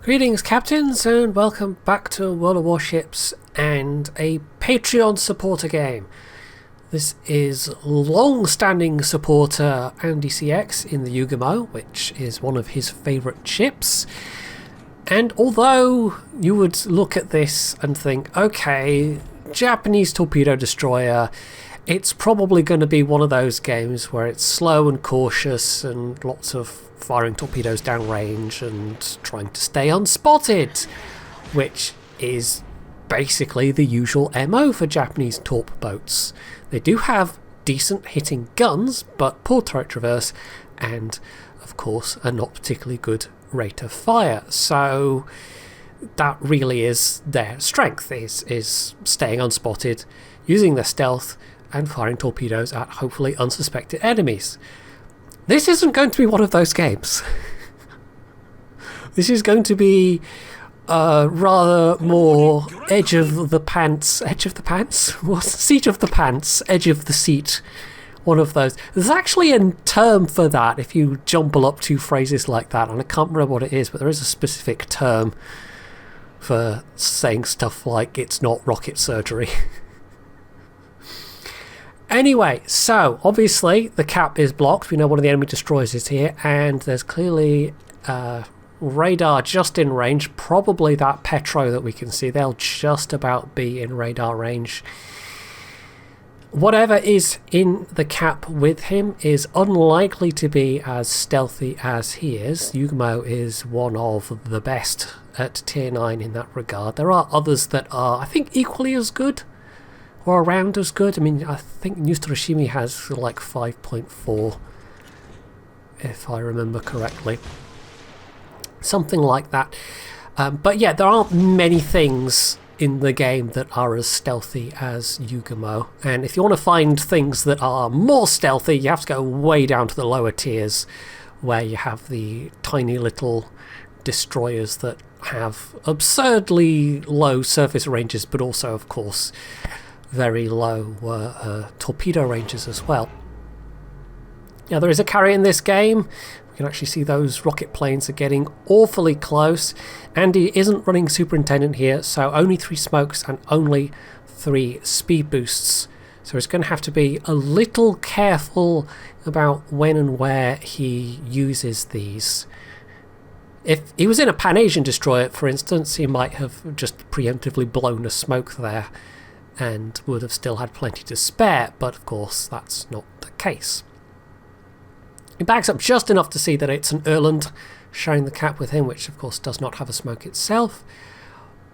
Greetings captains and welcome back to World of Warships and a Patreon supporter game. This is long-standing supporter Andy CX in the Yugumo, which is one of his favourite ships. And although you would look at this and think, okay, Japanese torpedo destroyer, it's probably going to be one of those games where it's slow and cautious and lots of firing torpedoes downrange and trying to stay unspotted, which is basically the usual MO for Japanese torp boats. They do have decent hitting guns, but poor turret traverse and, of course, a not particularly good rate of fire. So that really is their strength, is staying unspotted, using their stealth and firing torpedoes at hopefully unsuspected enemies. This isn't going to be one of those games. This is going to be rather more edge of the seat, one of those. There's actually a term for that if you jumble up two phrases like that, and I can't remember what it is, but there is a specific term for saying stuff like it's not rocket surgery. Anyway, so obviously the cap is blocked. We know one of the enemy destroyers is here, and there's clearly radar just in range. Probably that Petro that we can see. They'll just about be in radar range. Whatever is in the cap with him is unlikely to be as stealthy as he is. Yugumo is one of the best at tier 9 in that regard. There are others that are, I think, equally as good or around as good. I mean, I think Nustarashimi has like 5.4, if I remember correctly. Something like that. But yeah, there aren't many things in the game that are as stealthy as Yugumo. And if you want to find things that are more stealthy, you have to go way down to the lower tiers, where you have the tiny little destroyers that have absurdly low surface ranges, but also, of course, very low torpedo ranges as well. Now, there is a carrier in this game. We can actually see those rocket planes are getting awfully close. Andy isn't running Superintendent here, so only 3 smokes and only 3 speed boosts. So he's going to have to be a little careful about when and where he uses these. If he was in a Pan-Asian destroyer, for instance, he might have just preemptively blown a smoke there and would have still had plenty to spare, but of course that's not the case. He backs up just enough to see that it's an Erland, sharing the cap with him, which of course does not have a smoke itself.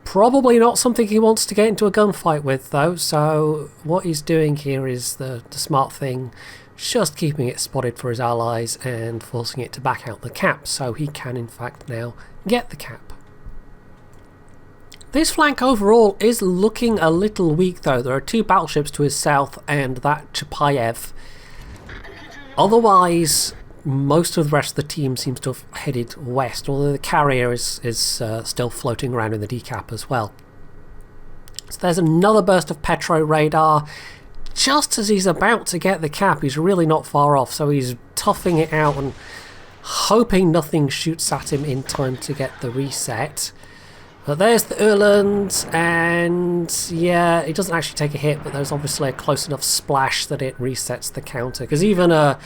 Probably not something he wants to get into a gunfight with though, so what he's doing here is the smart thing, just keeping it spotted for his allies and forcing it to back out the cap, so he can in fact now get the cap. This flank overall is looking a little weak though. There are 2 battleships to his south and that Chapayev. Otherwise, most of the rest of the team seems to have headed west, although the carrier is still floating around in the decap as well. So there's another burst of Petro radar. Just as he's about to get the cap, he's really not far off, so he's toughing it out and hoping nothing shoots at him in time to get the reset. But there's the Erland, and yeah, it doesn't actually take a hit, but there's obviously a close enough splash that it resets the counter. Because even an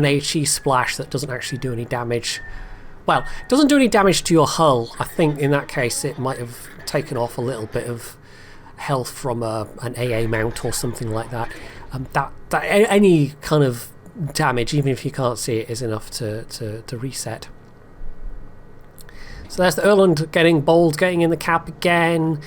HE splash that doesn't actually do any damage, well, it doesn't do any damage to your hull. I think in that case it might have taken off a little bit of health from an AA mount or something like that. Any kind of damage, even if you can't see it, is enough to reset. So there's the Erland getting bold, getting in the cap again,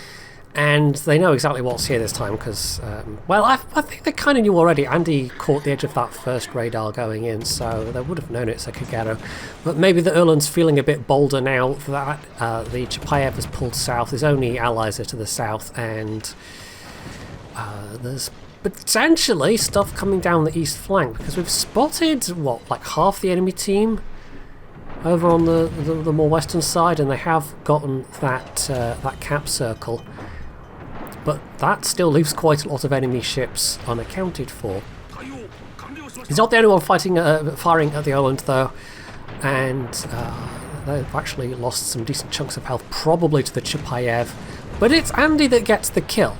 and they know exactly what's here this time because, well, I think they kind of knew already. Andy caught the edge of that first radar going in, so they would have known it's a Kagero. But maybe the Erland's feeling a bit bolder now that the Chapayev has pulled south. His only allies are to the south, and there's potentially stuff coming down the east flank because we've spotted, what, like half the enemy team over on the more western side, and they have gotten that cap circle, but that still leaves quite a lot of enemy ships unaccounted for. He's not the only one fighting, firing at the Erland though, and they've actually lost some decent chunks of health, probably to the Chapayev. But it's Andy that gets the kill.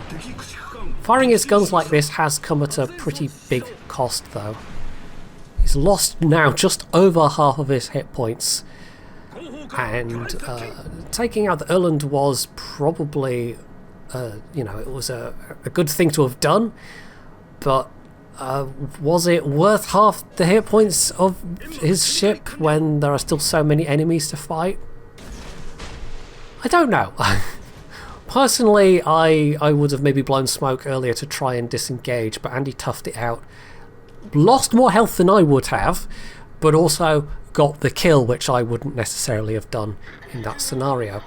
Firing his guns like this has come at a pretty big cost, though. He's lost now just over half of his hit points. And taking out the Erland was probably, it was a good thing to have done. But was it worth half the hit points of his ship when there are still so many enemies to fight? I don't know. Personally, I would have maybe blown smoke earlier to try and disengage, but Andy toughed it out. Lost more health than I would have, but also got the kill, which I wouldn't necessarily have done in that scenario.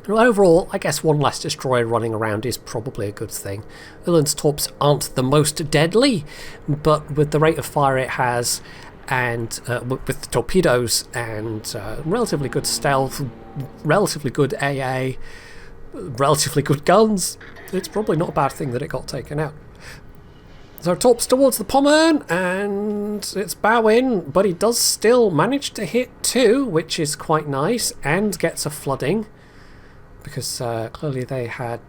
And overall, I guess one less destroyer running around is probably a good thing. Erland's torps aren't the most deadly, but with the rate of fire it has, and with the torpedoes and relatively good stealth, relatively good AA, relatively good guns, it's probably not a bad thing that it got taken out. So torps towards the Pommern, and it's bowing, but he does still manage to hit 2, which is quite nice, and gets a flooding, because clearly they had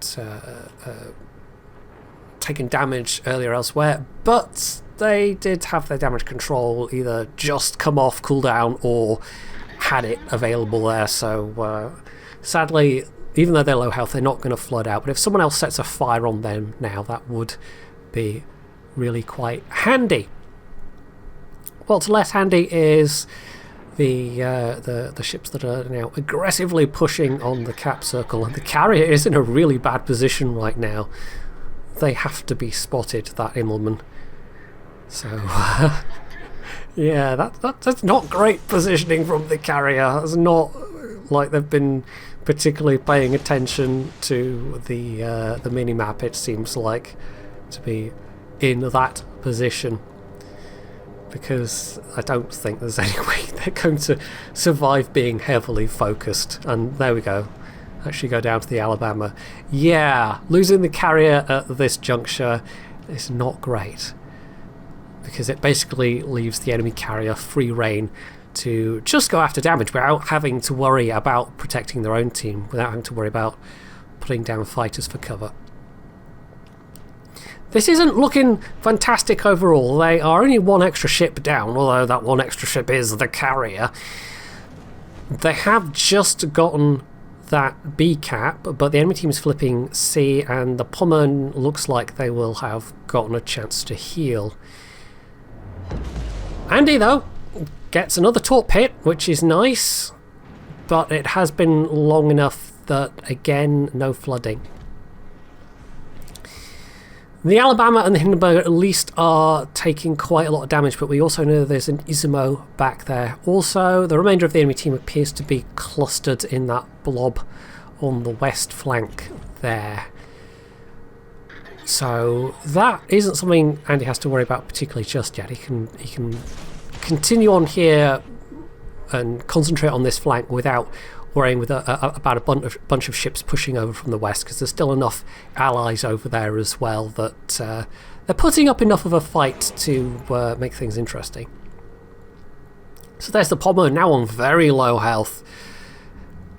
taken damage earlier elsewhere, but they did have their damage control either just come off cooldown or had it available there, so sadly, even though they're low health, they're not going to flood out, but if someone else sets a fire on them now, that would be really quite handy. What's less handy is the ships that are now aggressively pushing on the cap circle, and the carrier is in a really bad position right now. They have to be spotted, that Immelman. So yeah, that's not great positioning from the carrier. It's not like they've been particularly paying attention to the mini-map, it seems like, to be in that position, because I don't think there's any way they're going to survive being heavily focused. And there we go, actually go down to the Alabama. Yeah, losing the carrier at this juncture is not great, because it basically leaves the enemy carrier free rein to just go after damage without having to worry about protecting their own team, without having to worry about putting down fighters for cover. This isn't looking fantastic overall. They are only one extra ship down, although that one extra ship is the carrier. They have just gotten that B cap, but the enemy team is flipping C, and the Pommern looks like they will have gotten a chance to heal. Andy, though, gets another torp hit, which is nice, but it has been long enough that, again, no flooding. The Alabama and the Hindenburg at least are taking quite a lot of damage, but we also know there's an Yugumo back there. Also, the remainder of the enemy team appears to be clustered in that blob on the west flank there. So that isn't something Andy has to worry about particularly just yet. He can continue on here and concentrate on this flank without worrying about a bunch of ships pushing over from the west, because there's still enough allies over there as well that they're putting up enough of a fight to make things interesting. So there's the Pommern, now on very low health,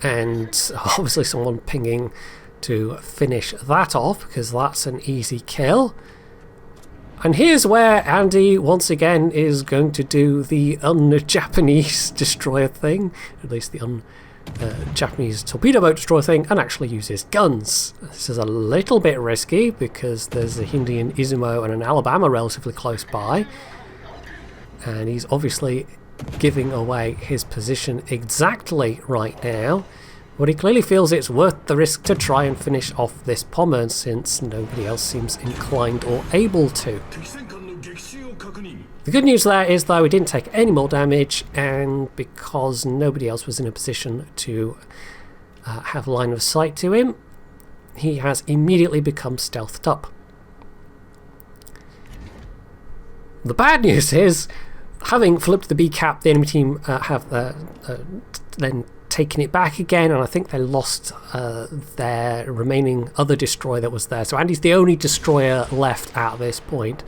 and obviously someone pinging to finish that off, because that's an easy kill. And here's where Andy once again is going to do the un-Japanese destroyer thing, at least the Japanese torpedo boat destroyer thing, and actually uses guns. This is a little bit risky because there's a Indian Yugumo and an Alabama relatively close by, and he's obviously giving away his position exactly right now, but he clearly feels it's worth the risk to try and finish off this Pommern, since nobody else seems inclined or able to. The good news there is, though, he didn't take any more damage, and because nobody else was in a position to have line of sight to him, he has immediately become stealthed up. The bad news is, having flipped the B cap, the enemy team have then taken it back again, and I think they lost their remaining other destroyer that was there. So Andy's the only destroyer left at this point.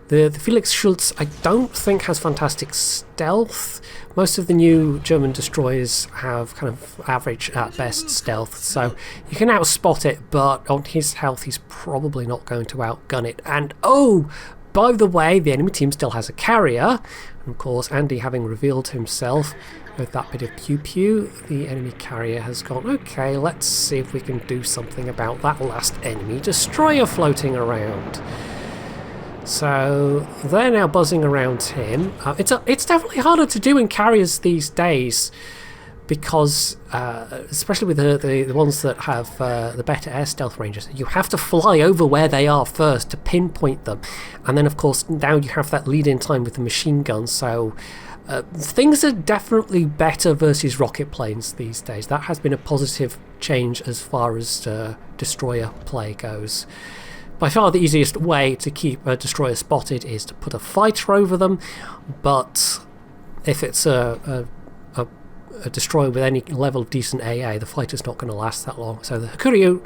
The Felix Schultz, I don't think has fantastic stealth. Most of the new German destroyers have kind of average at best stealth, so you can outspot it, but on his health he's probably not going to outgun it. And oh, by the way, the enemy team still has a carrier. And of course, Andy having revealed himself with that bit of pew-pew, the enemy carrier has gone, okay, let's see if we can do something about that last enemy destroyer floating around. So they're now buzzing around him. It's definitely harder to do in carriers these days because, especially with the ones that have the better air stealth ranges, you have to fly over where they are first to pinpoint them. And then, of course, now you have that lead-in time with the machine guns. So things are definitely better versus rocket planes these days. That has been a positive change as far as destroyer play goes. By far the easiest way to keep a destroyer spotted is to put a fighter over them, but if it's a destroyer with any level of decent AA, the fighter's not going to last that long. So the Hakuryu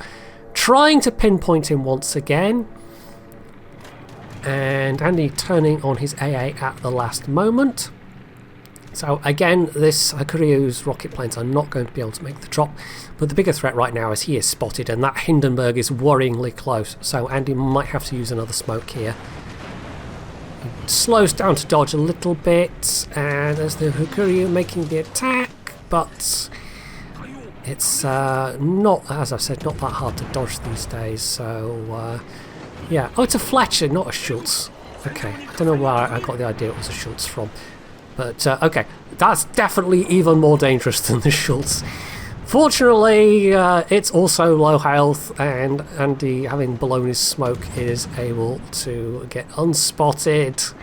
trying to pinpoint him once again, and Andy turning on his AA at the last moment. So again, this Hakuryu's rocket planes are not going to be able to make the drop, but the bigger threat right now is he is spotted, and that Hindenburg is worryingly close, so Andy might have to use another smoke here. He slows down to dodge a little bit, and there's the Hakuryu making the attack, but it's not, as I've said, not that hard to dodge these days, so yeah. Oh, it's a Fletcher, not a Schultz. Okay, I don't know where I got the idea it was a Schultz from. But, okay, that's definitely even more dangerous than the Schultz. Fortunately, it's also low health, and Andy, having blown his smoke, is able to get unspotted.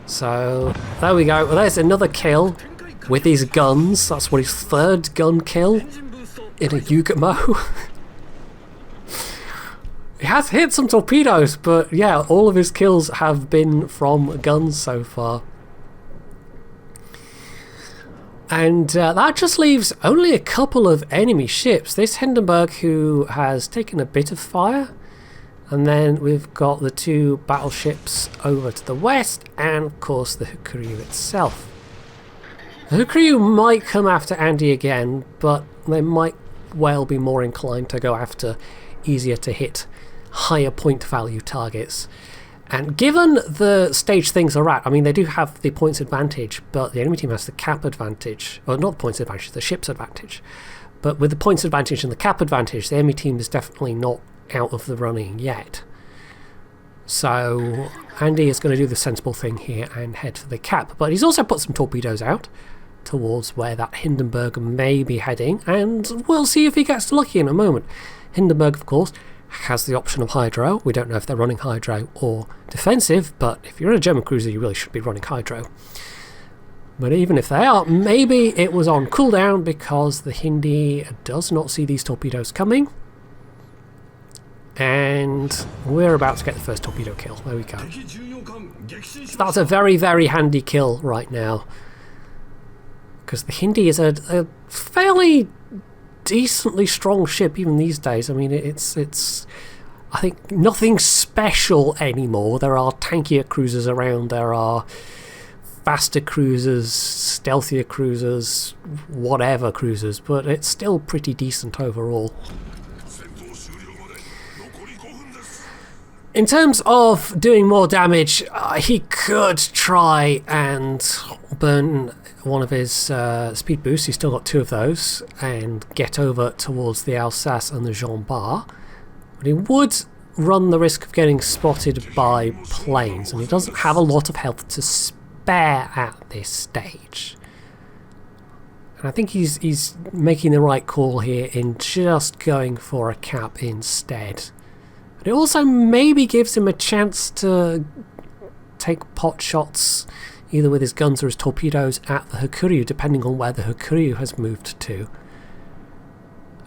So, there we go. Well, there's another kill with his guns. That's what his third gun kill in a Yugumo. He has hit some torpedoes, but yeah, all of his kills have been from guns so far. And that just leaves only a couple of enemy ships. This Hindenburg, who has taken a bit of fire, and then we've got the two battleships over to the west, and of course the Hakuryu itself. The Hakuryu might come after Andy again, but they might well be more inclined to go after easier to hit, higher point value targets. And given the stage things are at, I mean, they do have the points advantage, but the enemy team has the cap advantage. Well, not the points advantage, the ship's advantage. But with the points advantage and the cap advantage, the enemy team is definitely not out of the running yet. So Andy is going to do the sensible thing here and head for the cap. But he's also put some torpedoes out towards where that Hindenburg may be heading, and we'll see if he gets lucky in a moment. Hindenburg, of course, has the option of hydro. We don't know if they're running hydro or defensive, but if you're in a German cruiser you really should be running hydro. But even if they are, maybe it was on cooldown because the Hindi does not see these torpedoes coming. And we're about to get the first torpedo kill. There we go. So that's a very, very handy kill right now, because the Hindi is a fairly decently strong ship even these days. I mean, it's I think nothing special anymore. There are tankier cruisers around, there are faster cruisers, stealthier cruisers, whatever cruisers, but it's still pretty decent overall. In terms of doing more damage, he could try and burn one of his speed boosts. He's still got two of those, and get over towards the Alsace and the Jean Bart. But he would run the risk of getting spotted by planes, and he doesn't have a lot of health to spare at this stage. And I think he's making the right call here in just going for a cap instead. But it also maybe gives him a chance to take pot shots either with his guns or his torpedoes at the Hakuryu, depending on where the Hakuryu has moved to.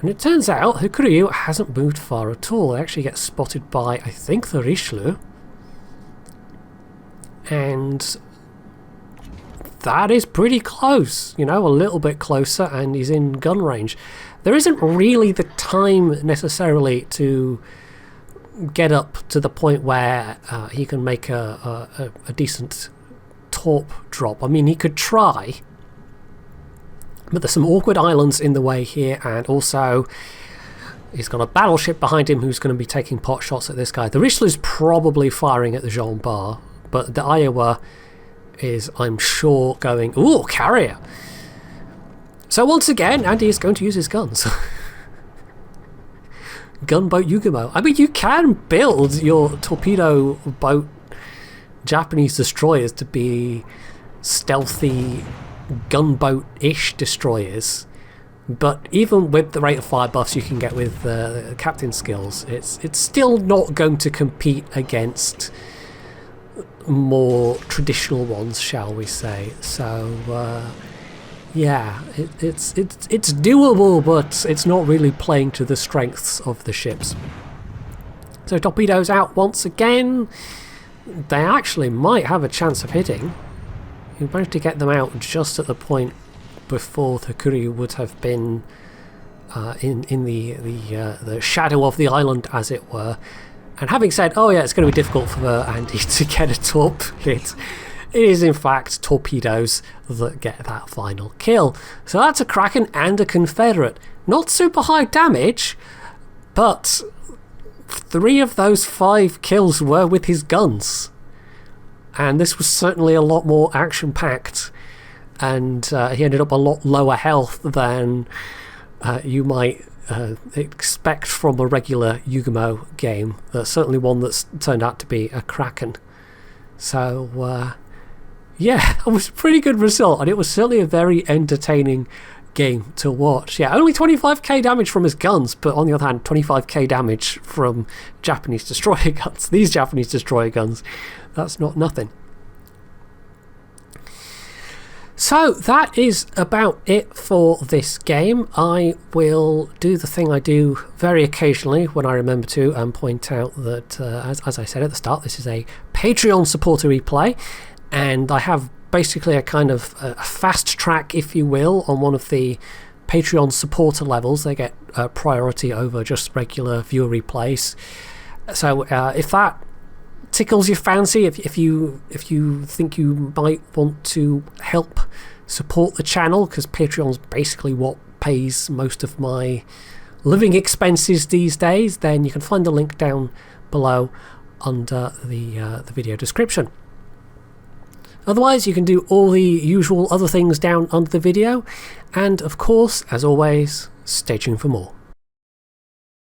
And it turns out Hakuryu hasn't moved far at all. They actually get spotted by, I think, the Richelieu. And that is pretty close, you know, a little bit closer, and he's in gun range. There isn't really the time necessarily to get up to the point where he can make a decent torp drop. I mean, he could try, but there's some awkward islands in the way here, and also he's got a battleship behind him who's going to be taking pot shots at this guy. The Richelieu's probably firing at the Jean Bar, but the Iowa is, I'm sure, going, ooh, carrier. So once again, Andy is going to use his guns. Gunboat Yugumo. I mean, you can build your torpedo boat Japanese destroyers to be stealthy gunboat-ish destroyers, but even with the rate of fire buffs you can get with captain skills, it's still not going to compete against more traditional ones, shall we say. So yeah, it's doable, but it's not really playing to the strengths of the ships. So torpedoes out once again. They actually might have a chance of hitting. You managed to get them out just at the point before the Kuryu would have been in the shadow of the island, as it were. And having said, oh yeah, it's going to be difficult for Andy to get a torp hit, it is in fact torpedoes that get that final kill. So that's a Kraken and a Confederate. Not super high damage, but 3 of those 5 kills were with his guns. And this was certainly a lot more action-packed, and he ended up a lot lower health than you might expect from a regular Yugumo game. That's certainly one that's turned out to be a Kraken. So yeah, that was a pretty good result, and it was certainly a very entertaining game to watch. Yeah, only 25k damage from his guns, but on the other hand, 25k damage from Japanese destroyer guns. These Japanese destroyer guns, that's not nothing. So that is about it for this game. I will do the thing I do very occasionally when I remember to, and point out that, as I said at the start, this is a Patreon supporter replay, and I have basically a kind of a fast track, if you will, on one of the Patreon supporter levels. They get priority over just regular viewer replays. So if that tickles your fancy, if you think you might want to help support the channel, because Patreon's basically what pays most of my living expenses these days, then you can find the link down below under the video description. Otherwise, you can do all the usual other things down under the video, and of course, as always, stay tuned for more.